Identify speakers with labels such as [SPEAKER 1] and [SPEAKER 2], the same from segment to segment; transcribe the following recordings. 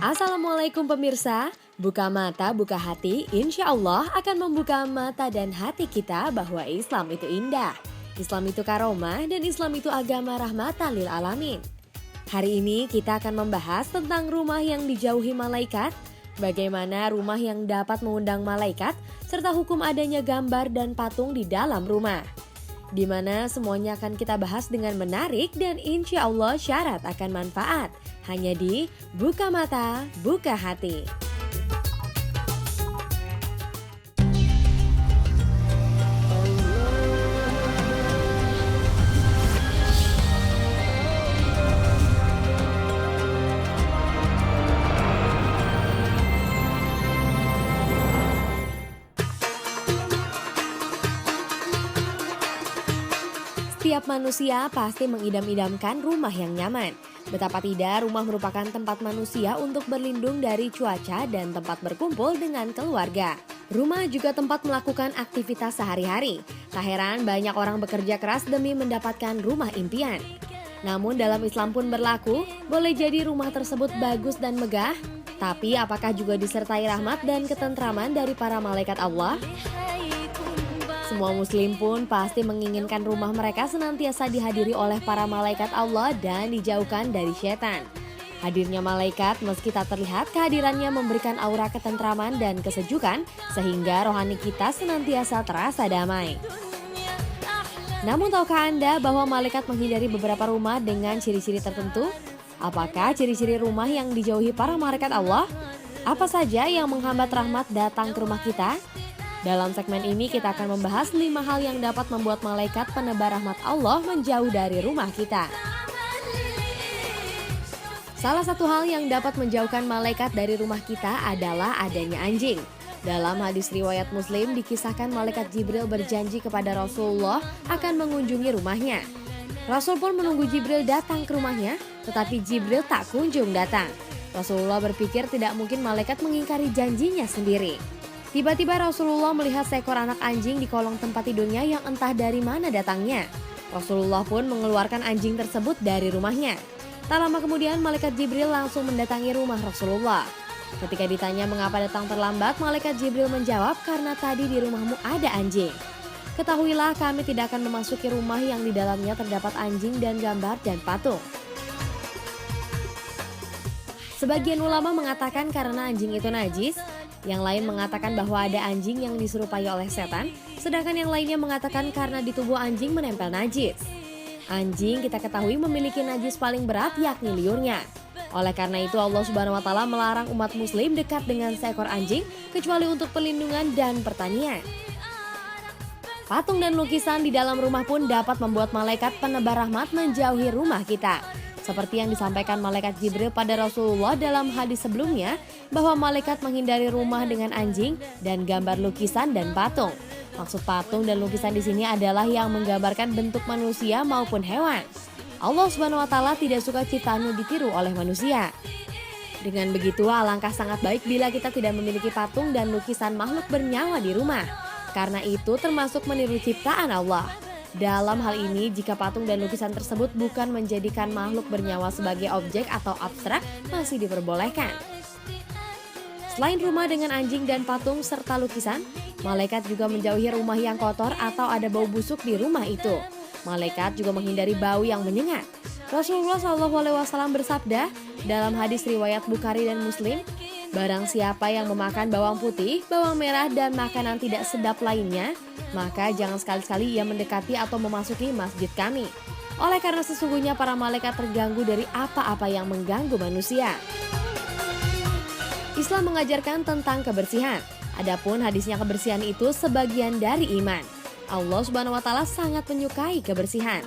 [SPEAKER 1] Assalamualaikum pemirsa, buka mata, buka hati, insya Allah akan membuka mata dan hati kita bahwa Islam itu indah. Islam itu karomah dan Islam itu agama rahmatan lil alamin. Hari ini kita akan membahas tentang rumah yang dijauhi malaikat, bagaimana rumah yang dapat mengundang malaikat, serta hukum adanya gambar dan patung di dalam rumah. Di mana semuanya akan kita bahas dengan menarik dan insya Allah syarat akan manfaat. Hanya di Buka Mata, Buka Hati. Setiap manusia pasti mengidam-idamkan rumah yang nyaman. Betapa tidak, rumah merupakan tempat manusia untuk berlindung dari cuaca dan tempat berkumpul dengan keluarga. Rumah juga tempat melakukan aktivitas sehari-hari. Tak heran banyak orang bekerja keras demi mendapatkan rumah impian. Namun dalam Islam pun berlaku, boleh jadi rumah tersebut bagus dan megah, tapi apakah juga disertai rahmat dan ketentraman dari para malaikat Allah? Semua muslim pun pasti menginginkan rumah mereka senantiasa dihadiri oleh para malaikat Allah dan dijauhkan dari setan. Hadirnya malaikat meski tak terlihat, kehadirannya memberikan aura ketentraman dan kesejukan sehingga rohani kita senantiasa terasa damai. Namun tahukah Anda bahwa malaikat menghindari beberapa rumah dengan ciri-ciri tertentu? Apakah ciri-ciri rumah yang dijauhi para malaikat Allah? Apa saja yang menghambat rahmat datang ke rumah kita? Dalam segmen ini kita akan membahas 5 hal yang dapat membuat malaikat penebar rahmat Allah menjauh dari rumah kita. Salah satu hal yang dapat menjauhkan malaikat dari rumah kita adalah adanya anjing. Dalam hadis riwayat Muslim dikisahkan malaikat Jibril berjanji kepada Rasulullah akan mengunjungi rumahnya. Rasul pun menunggu Jibril datang ke rumahnya, tetapi Jibril tak kunjung datang. Rasulullah berpikir tidak mungkin malaikat mengingkari janjinya sendiri. Tiba-tiba Rasulullah melihat seekor anak anjing di kolong tempat tidurnya yang entah dari mana datangnya. Rasulullah pun mengeluarkan anjing tersebut dari rumahnya. Tak lama kemudian malaikat Jibril langsung mendatangi rumah Rasulullah. Ketika ditanya mengapa datang terlambat, malaikat Jibril menjawab, karena tadi di rumahmu ada anjing. Ketahuilah kami tidak akan memasuki rumah yang di dalamnya terdapat anjing dan gambar dan patung. Sebagian ulama mengatakan karena anjing itu najis, yang lain mengatakan bahwa ada anjing yang diserupai oleh setan, sedangkan yang lainnya mengatakan karena di tubuh anjing menempel najis. Anjing kita ketahui memiliki najis paling berat yakni liurnya. Oleh karena itu Allah Subhanahu wa taala melarang umat muslim dekat dengan seekor anjing kecuali untuk perlindungan dan pertanian. Patung dan lukisan di dalam rumah pun dapat membuat malaikat penebar rahmat menjauhi rumah kita. Seperti yang disampaikan malaikat Jibril pada Rasulullah dalam hadis sebelumnya, bahwa malaikat menghindari rumah dengan anjing dan gambar lukisan dan patung. Maksud patung dan lukisan di sini adalah yang menggambarkan bentuk manusia maupun hewan. Allah Subhanahu wa taala tidak suka ciptaannya ditiru oleh manusia. Dengan begitu, alangkah sangat baik bila kita tidak memiliki patung dan lukisan makhluk bernyawa di rumah. Karena itu termasuk meniru ciptaan Allah. Dalam hal ini, jika patung dan lukisan tersebut bukan menjadikan makhluk bernyawa sebagai objek atau abstrak, masih diperbolehkan. Selain rumah dengan anjing dan patung serta lukisan, malaikat juga menjauhi rumah yang kotor atau ada bau busuk di rumah itu. Malaikat juga menghindari bau yang menyengat. Rasulullah SAW bersabda dalam hadis riwayat Bukhari dan Muslim, barang siapa yang memakan bawang putih, bawang merah, dan makanan tidak sedap lainnya, maka jangan sekali-sekali ia mendekati atau memasuki masjid kami. Oleh karena sesungguhnya para malaikat terganggu dari apa-apa yang mengganggu manusia. Islam mengajarkan tentang kebersihan. Adapun hadisnya kebersihan itu sebagian dari iman. Allah Subhanahu wa taala sangat menyukai kebersihan.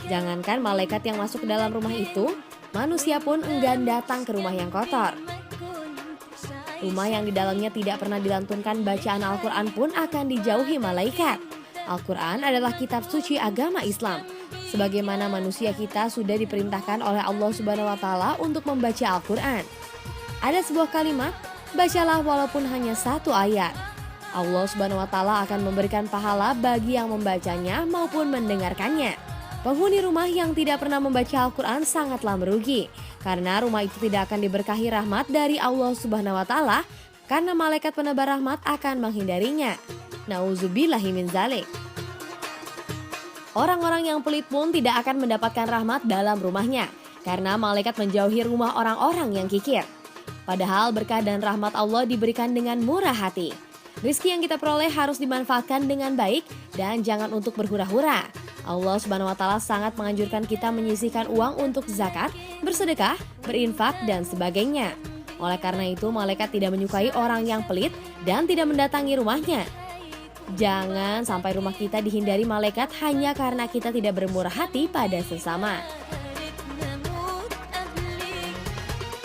[SPEAKER 1] Jangankan malaikat yang masuk ke dalam rumah itu, manusia pun enggan datang ke rumah yang kotor. Rumah yang di dalamnya tidak pernah dilantunkan bacaan Al-Quran pun akan dijauhi malaikat. Al-Quran adalah kitab suci agama Islam. Sebagaimana manusia kita sudah diperintahkan oleh Allah Subhanahu wa taala untuk membaca Al-Quran. Ada sebuah kalimat, bacalah walaupun hanya 1 ayat. Allah Subhanahu wa taala akan memberikan pahala bagi yang membacanya maupun mendengarkannya. Penghuni rumah yang tidak pernah membaca Al-Quran sangatlah merugi. Karena rumah itu tidak akan diberkahi rahmat dari Allah Subhanahu wa taala karena malaikat penebar rahmat akan menghindarinya. Nauzubillahi min dzalik. Orang-orang yang pelit pun tidak akan mendapatkan rahmat dalam rumahnya karena malaikat menjauhi rumah orang-orang yang kikir. Padahal berkah dan rahmat Allah diberikan dengan murah hati. Rizki yang kita peroleh harus dimanfaatkan dengan baik dan jangan untuk berhura-hura. Allah Subhanahu wa taala sangat menganjurkan kita menyisihkan uang untuk zakat, bersedekah, berinfak dan sebagainya. Oleh karena itu, malaikat tidak menyukai orang yang pelit dan tidak mendatangi rumahnya. Jangan sampai rumah kita dihindari malaikat hanya karena kita tidak bermurah hati pada sesama.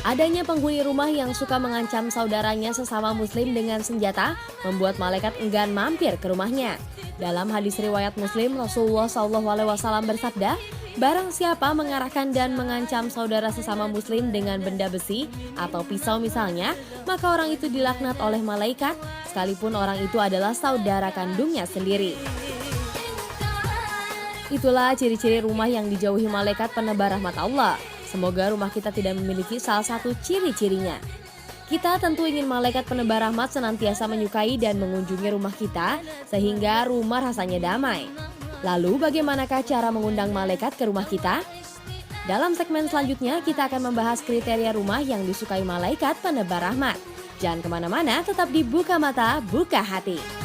[SPEAKER 1] Adanya penghuni rumah yang suka mengancam saudaranya sesama muslim dengan senjata membuat malaikat enggan mampir ke rumahnya. Dalam hadis riwayat Muslim, Rasulullah SAW bersabda, barang siapa mengarahkan dan mengancam saudara sesama muslim dengan benda besi atau pisau misalnya, maka orang itu dilaknat oleh malaikat, sekalipun orang itu adalah saudara kandungnya sendiri. Itulah ciri-ciri rumah yang dijauhi malaikat penebar rahmat Allah. Semoga rumah kita tidak memiliki salah satu ciri-cirinya. Kita tentu ingin malaikat penebar rahmat senantiasa menyukai dan mengunjungi rumah kita sehingga rumah rasanya damai. Lalu bagaimanakah cara mengundang malaikat ke rumah kita? Dalam segmen selanjutnya kita akan membahas kriteria rumah yang disukai malaikat penebar rahmat. Jangan kemana-mana, tetap di Buka Mata, Buka Hati.